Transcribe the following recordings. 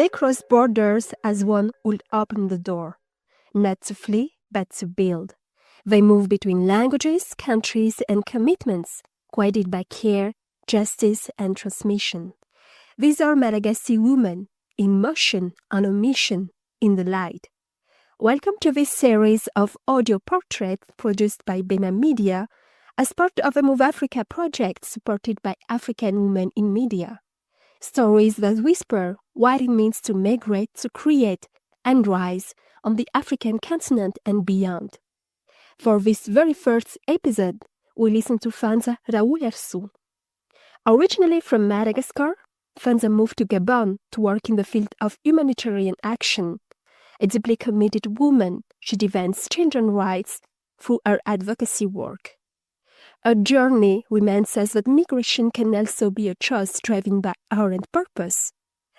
They cross borders as one would open the door, not to flee, but to build. They move between languages, countries, and commitments, guided by care, justice, and transmission. These are Malagasy women, in motion, on a mission, in the light. Welcome to this series of audio portraits produced by Bema Media as part of the Move Africa project supported by African Women in Media. Stories that whisper what it means to migrate, to create, and rise on the African continent and beyond. For this very first episode, we listen to Fanza Raoulersu. Originally from Madagascar, Fanza moved to Gabon to work in the field of humanitarian action. A deeply committed woman, she defends children's rights through her advocacy work. Her journey reminds us that migration can also be a choice driven by our own purpose,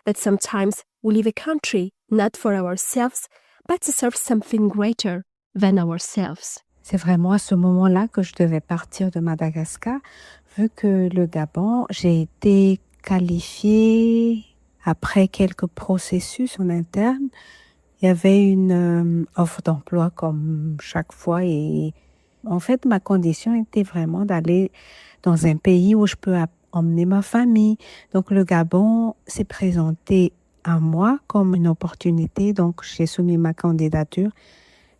that sometimes we leave a country not for ourselves, but to serve something greater than ourselves. C'est vraiment à ce moment-là que je devais partir de Madagascar, vu que le Gabon, j'ai été qualifiée après quelques processus en interne. Il y avait une offre d'emploi comme chaque fois et en fait, ma condition était vraiment d'aller dans un pays où je peux emmener ma famille. Donc, le Gabon s'est présenté à moi comme une opportunité. Donc, j'ai soumis ma candidature.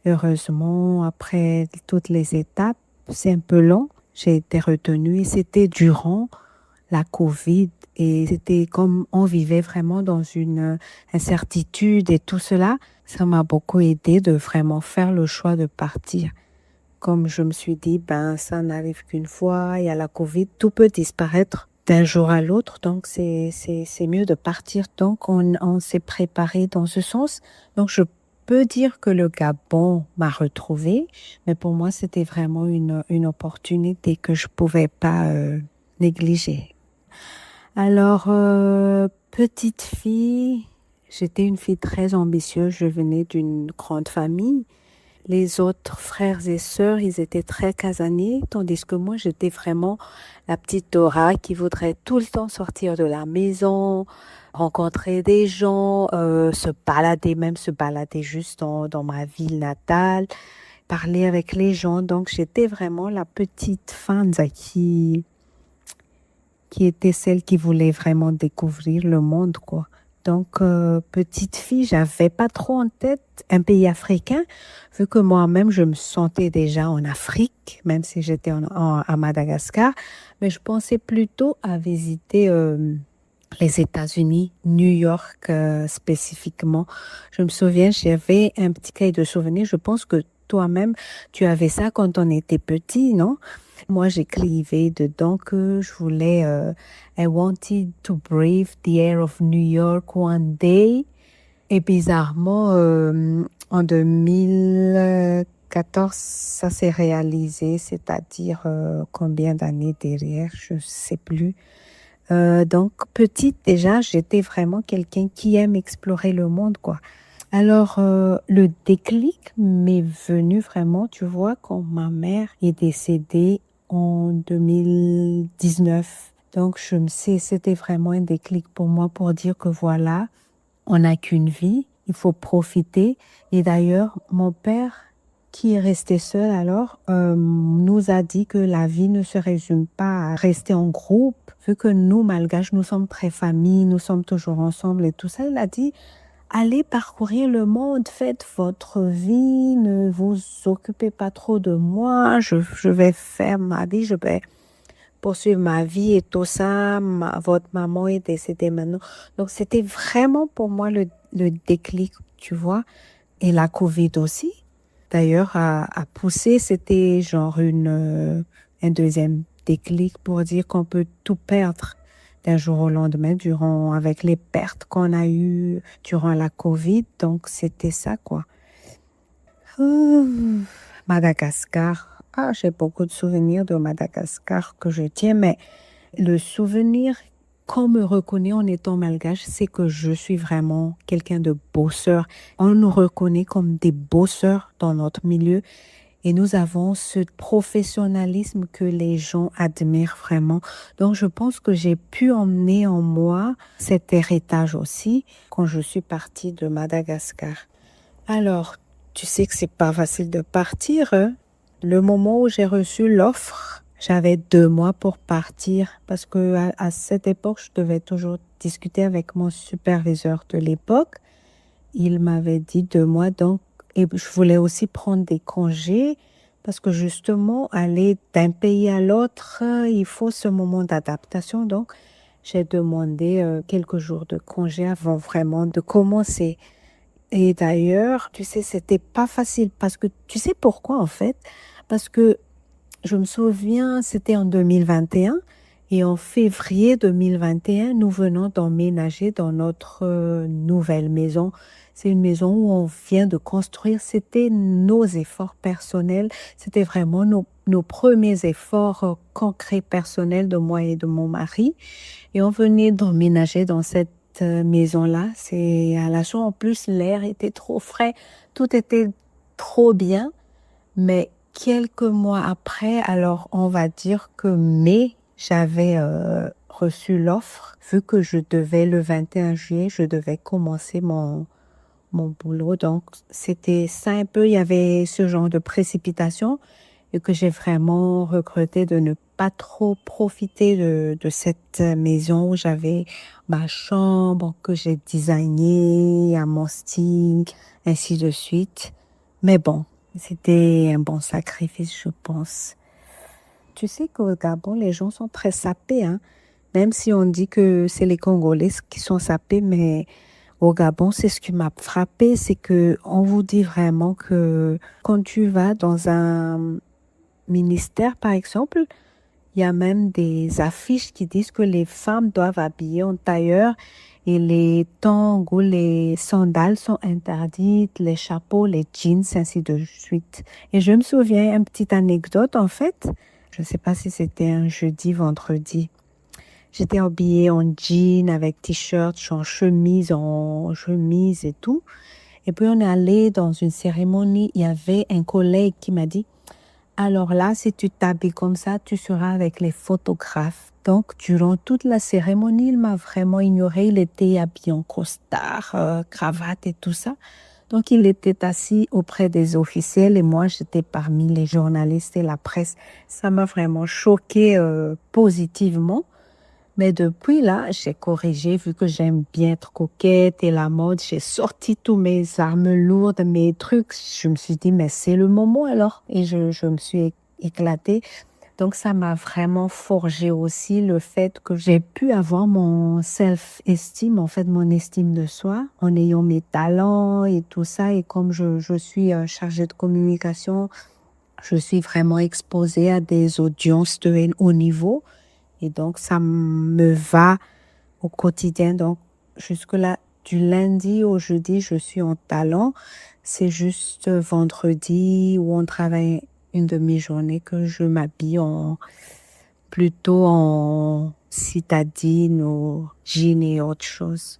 Heureusement, après toutes les étapes, c'est un peu long. J'ai été retenue et c'était durant la COVID et c'était comme on vivait vraiment dans une incertitude et tout cela. Ça m'a beaucoup aidé de vraiment faire le choix de partir. Comme je me suis dit, ça n'arrive qu'une fois, il y a la COVID, tout peut disparaître d'un jour à l'autre, donc c'est mieux de partir. Donc on s'est préparé dans ce sens. Donc je peux dire que le Gabon m'a retrouvée, mais pour moi c'était vraiment une opportunité que je pouvais pas négliger. Alors, petite fille, j'étais une fille très ambitieuse, je venais d'une grande famille. Les autres frères et sœurs, ils étaient très casaniers, tandis que moi, j'étais vraiment la petite Dora qui voudrait tout le temps sortir de la maison, rencontrer des gens, se balader juste dans ma ville natale, parler avec les gens. Donc, j'étais vraiment la petite Fanza qui était celle qui voulait vraiment découvrir le monde, quoi. Donc, petite fille, j'avais pas trop en tête un pays africain, vu que moi-même, je me sentais déjà en Afrique, même si j'étais à Madagascar. Mais je pensais plutôt à visiter les États-Unis, New York spécifiquement. Je me souviens, j'avais un petit cahier de souvenirs. Je pense que toi-même, tu avais ça quand on était petit, non? Moi, j'écrivais dedans que je voulais I wanted to breathe the air of New York one day. Et bizarrement, en 2014, ça s'est réalisé, c'est-à-dire combien d'années derrière, je ne sais plus. Donc, petite déjà, j'étais vraiment quelqu'un qui aime explorer le monde, quoi. Alors, le déclic m'est venu vraiment, tu vois, quand ma mère est décédée en 2019. Donc, c'était vraiment un déclic pour moi pour dire que voilà, on n'a qu'une vie, il faut profiter. Et d'ailleurs, mon père, qui est resté seul alors, nous a dit que la vie ne se résume pas à rester en groupe. Vu que nous, Malgaches, nous sommes très famille, nous sommes toujours ensemble et tout ça, il a dit... Allez parcourir le monde, faites votre vie, ne vous occupez pas trop de moi, je vais faire ma vie, je vais poursuivre ma vie et tout ça, votre maman est décédée maintenant. Donc c'était vraiment pour moi le déclic, tu vois, et la COVID aussi. D'ailleurs, à pousser, c'était genre un deuxième déclic pour dire qu'on peut tout perdre d'un jour au lendemain, avec les pertes qu'on a eues durant la COVID. Donc, c'était ça, quoi. Madagascar. J'ai beaucoup de souvenirs de Madagascar que je tiens, mais le souvenir qu'on me reconnaît en étant malgache, c'est que je suis vraiment quelqu'un de bosseur. On nous reconnaît comme des bosseurs dans notre milieu. Et nous avons ce professionnalisme que les gens admirent vraiment. Donc, je pense que j'ai pu emmener en moi cet héritage aussi quand je suis partie de Madagascar. Alors, tu sais que c'est pas facile de partir, hein. Le moment où j'ai reçu l'offre, j'avais 2 mois pour partir parce que à cette époque, je devais toujours discuter avec mon superviseur de l'époque. Il m'avait dit 2 mois, donc, et je voulais aussi prendre des congés parce que justement, aller d'un pays à l'autre, il faut ce moment d'adaptation. Donc, j'ai demandé quelques jours de congé avant vraiment de commencer. Et d'ailleurs, tu sais, c'était pas facile parce que tu sais pourquoi en fait? Parce que je me souviens, c'était en 2021 et en février 2021, nous venons d'emménager dans notre nouvelle maison. C'est une maison où on vient de construire. C'était nos efforts personnels. C'était vraiment nos premiers efforts concrets personnels de moi et de mon mari. Et on venait d'emménager dans cette maison-là. C'est à la chaux. En plus, l'air était trop frais. Tout était trop bien. Mais quelques mois après, alors on va dire que mai, j'avais reçu l'offre. Vu que je devais, le 21 juillet, je devais commencer mon boulot. Donc, c'était ça un peu. Il y avait ce genre de précipitation et que j'ai vraiment regretté de ne pas trop profiter de cette maison où j'avais ma chambre que j'ai designée à mon style, ainsi de suite. Mais bon, c'était un bon sacrifice, je pense. Tu sais qu'au Gabon, les gens sont très sapés, hein. Même si on dit que c'est les Congolais qui sont sapés, mais au Gabon, c'est ce qui m'a frappé, c'est que on vous dit vraiment que quand tu vas dans un ministère, par exemple, il y a même des affiches qui disent que les femmes doivent habiller en tailleur et les tongs ou les sandales sont interdites, les chapeaux, les jeans, ainsi de suite. Et je me souviens, une petite anecdote en fait, je ne sais pas si c'était un jeudi, vendredi. J'étais habillée en jean avec t-shirt, en chemise et tout. Et puis on est allé dans une cérémonie, il y avait un collègue qui m'a dit, alors là, si tu t'habilles comme ça, tu seras avec les photographes. Donc, durant toute la cérémonie, il m'a vraiment ignoré. Il était habillé en costard, cravate et tout ça. Donc, il était assis auprès des officiels et moi, j'étais parmi les journalistes et la presse. Ça m'a vraiment choqué positivement. Mais depuis là, j'ai corrigé, vu que j'aime bien être coquette et la mode, j'ai sorti tous mes armes lourdes, mes trucs. Je me suis dit, mais c'est le moment alors. Et je me suis éclatée. Donc, ça m'a vraiment forgé aussi le fait que j'ai pu avoir mon self-esteem, en fait, mon estime de soi, en ayant mes talents et tout ça. Et comme je suis chargée de communication, je suis vraiment exposée à des audiences de haut niveau. Et donc, ça me va au quotidien. Donc, jusque-là, du lundi au jeudi, je suis en talent. C'est juste vendredi où on travaille une demi-journée que je m'habille plutôt en citadine ou jean et autre chose.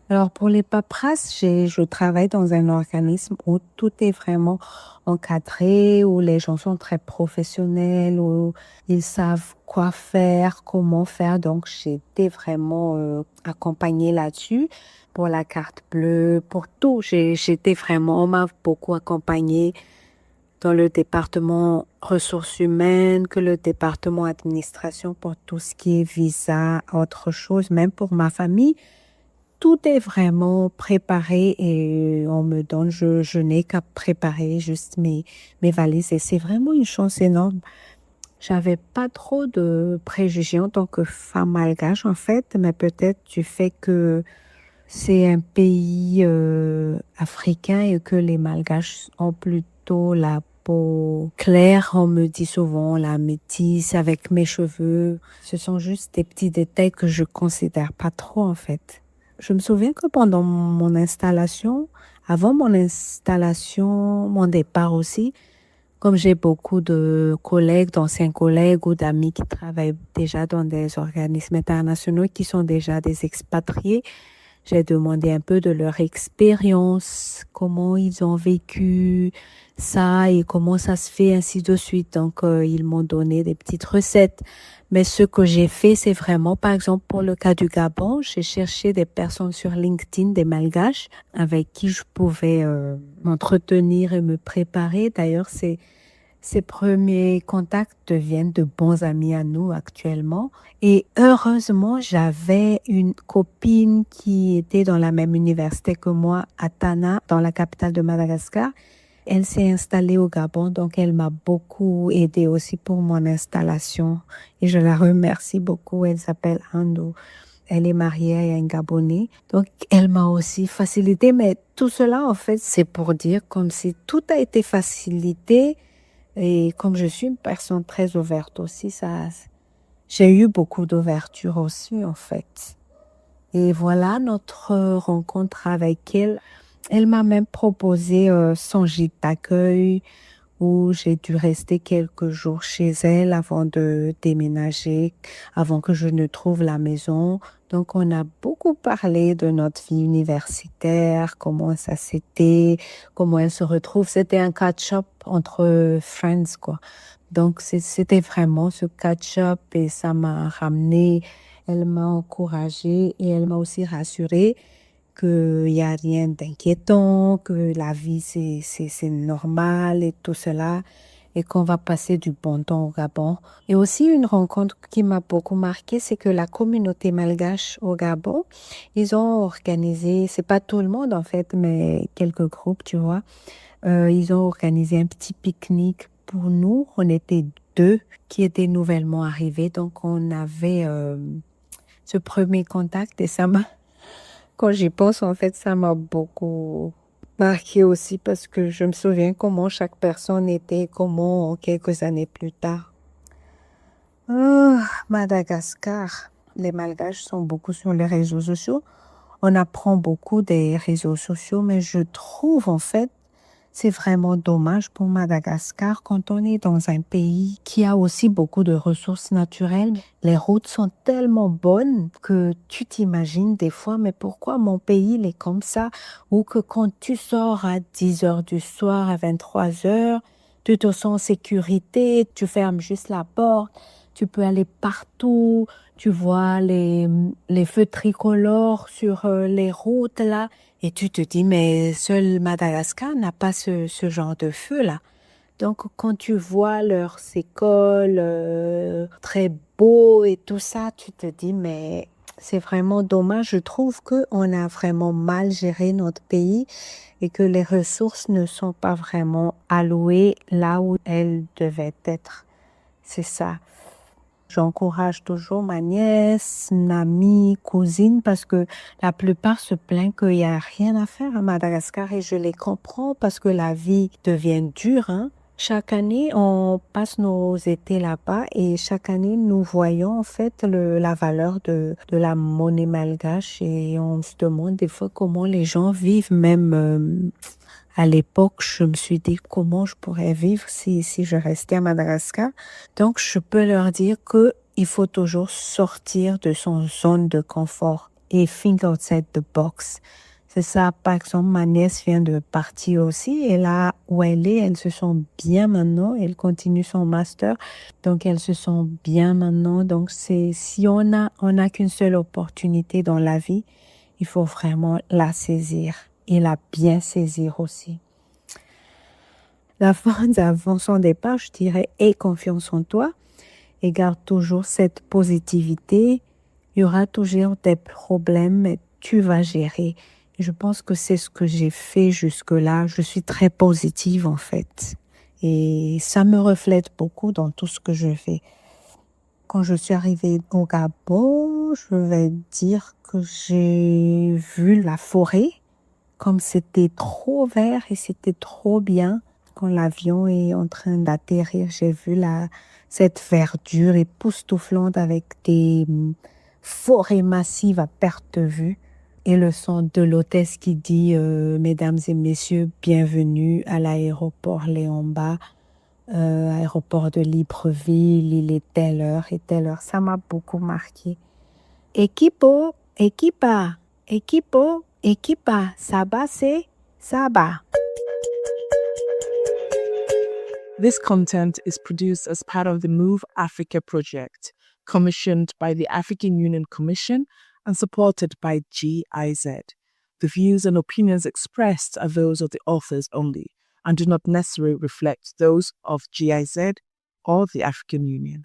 Alors, pour les paperasses, je travaille dans un organisme où tout est vraiment encadré, où les gens sont très professionnels, où ils savent quoi faire, comment faire. Donc, j'ai été vraiment accompagnée là-dessus pour la carte bleue, pour tout. J'étais vraiment, on m'a beaucoup accompagnée dans le département ressources humaines, que le département administration pour tout ce qui est visa, autre chose, même pour ma famille. Tout est vraiment préparé et on me donne, je n'ai qu'à préparer juste mes valises et c'est vraiment une chance énorme. J'avais pas trop de préjugés en tant que femme malgache en fait, mais peut-être du fait que c'est un pays africain et que les malgaches ont plutôt la peau claire, on me dit souvent la métisse avec mes cheveux. Ce sont juste des petits détails que je considère pas trop en fait. Je me souviens que pendant mon installation, avant mon installation, mon départ aussi, comme j'ai beaucoup de collègues, d'anciens collègues ou d'amis qui travaillent déjà dans des organismes internationaux qui sont déjà des expatriés, j'ai demandé un peu de leur expérience, comment ils ont vécu ça et comment ça se fait, ainsi de suite. Donc, ils m'ont donné des petites recettes. Mais ce que j'ai fait, c'est vraiment, par exemple, pour le cas du Gabon, j'ai cherché des personnes sur LinkedIn, des Malgaches, avec qui je pouvais m'entretenir et me préparer. D'ailleurs, ces premiers contacts deviennent de bons amis à nous actuellement. Et heureusement, j'avais une copine qui était dans la même université que moi à Tana, dans la capitale de Madagascar. Elle s'est installée au Gabon, donc elle m'a beaucoup aidé aussi pour mon installation. Et je la remercie beaucoup. Elle s'appelle Ando. Elle est mariée à un Gabonais. Donc, elle m'a aussi facilité. Mais tout cela, en fait, c'est pour dire comme si tout a été facilité. Et comme je suis une personne très ouverte aussi, j'ai eu beaucoup d'ouverture aussi, en fait. Et voilà notre rencontre avec elle. Elle m'a même proposé son gîte d'accueil où j'ai dû rester quelques jours chez elle avant de déménager, avant que je ne trouve la maison. Donc, on a beaucoup parlé de notre vie universitaire, comment ça s'était, comment elle se retrouve. C'était un catch-up entre friends, quoi. Donc, c'était vraiment ce catch-up et ça m'a ramené, elle m'a encouragée et elle m'a aussi rassurée qu'il n'y a rien d'inquiétant, que la vie c'est normal et tout cela, et qu'on va passer du bon temps au Gabon. Et aussi une rencontre qui m'a beaucoup marqué, c'est que la communauté malgache au Gabon, ils ont organisé, c'est pas tout le monde en fait, mais quelques groupes, tu vois, ils ont organisé un petit pique-nique pour nous. On était deux qui étaient nouvellement arrivés, donc on avait ce premier contact et ça m'a quand j'y pense, en fait, ça m'a beaucoup marqué aussi parce que je me souviens comment chaque personne était, comment quelques années plus tard. Ah, Madagascar. Les Malgaches sont beaucoup sur les réseaux sociaux. On apprend beaucoup des réseaux sociaux, mais je trouve en fait c'est vraiment dommage pour Madagascar quand on est dans un pays qui a aussi beaucoup de ressources naturelles. Les routes sont tellement bonnes que tu t'imagines des fois, mais pourquoi mon pays il est comme ça? Ou que quand tu sors à 10 heures du soir, à 23 heures, tu te sens en sécurité, tu fermes juste la porte, tu peux aller partout, tu vois les feux tricolores sur les routes là. Et tu te dis, mais seul Madagascar n'a pas ce genre de feu-là. Donc, quand tu vois leurs écoles très beaux et tout ça, tu te dis, mais c'est vraiment dommage. Je trouve qu'on a vraiment mal géré notre pays et que les ressources ne sont pas vraiment allouées là où elles devaient être. C'est ça. J'encourage toujours ma nièce, ma amie, cousine, parce que la plupart se plaignent qu'il n'y a rien à faire à Madagascar et je les comprends parce que la vie devient dure, hein. Chaque année, on passe nos étés là-bas et chaque année, nous voyons en fait la valeur de la monnaie malgache et on se demande des fois comment les gens vivent. Même à l'époque, je me suis dit comment je pourrais vivre si je restais à Madagascar. Donc, je peux leur dire que il faut toujours sortir de son zone de confort et think outside the box. C'est ça, par exemple, ma nièce vient de partir aussi et là où elle se sent bien maintenant, elle continue son master, donc elle se sent bien maintenant. Donc si on a qu'une seule opportunité dans la vie, il faut vraiment la saisir et la bien saisir aussi. La phrase avant son départ, je dirais, aie confiance en toi et garde toujours cette positivité. Il y aura toujours des problèmes, mais tu vas gérer. Je pense que c'est ce que j'ai fait jusque-là. Je suis très positive en fait. Et ça me reflète beaucoup dans tout ce que je fais. Quand je suis arrivée au Gabon, je vais dire que j'ai vu la forêt comme c'était trop vert et c'était trop bien. Quand l'avion est en train d'atterrir, j'ai vu cette verdure époustouflante avec des forêts massives à perte de vue. Et le son de l'hôtesse qui dit Mesdames et messieurs, bienvenue à l'aéroport Léon-Mba, aéroport de Libreville, il est telle heure et telle heure. Ça m'a beaucoup marqué. Equipo, equipa, equipo, equipa, ça va, c'est ça va. This content is produced as part of the Move Africa project, commissioned by the African Union Commission and supported by GIZ. The views and opinions expressed are those of the authors only and do not necessarily reflect those of GIZ or the African Union.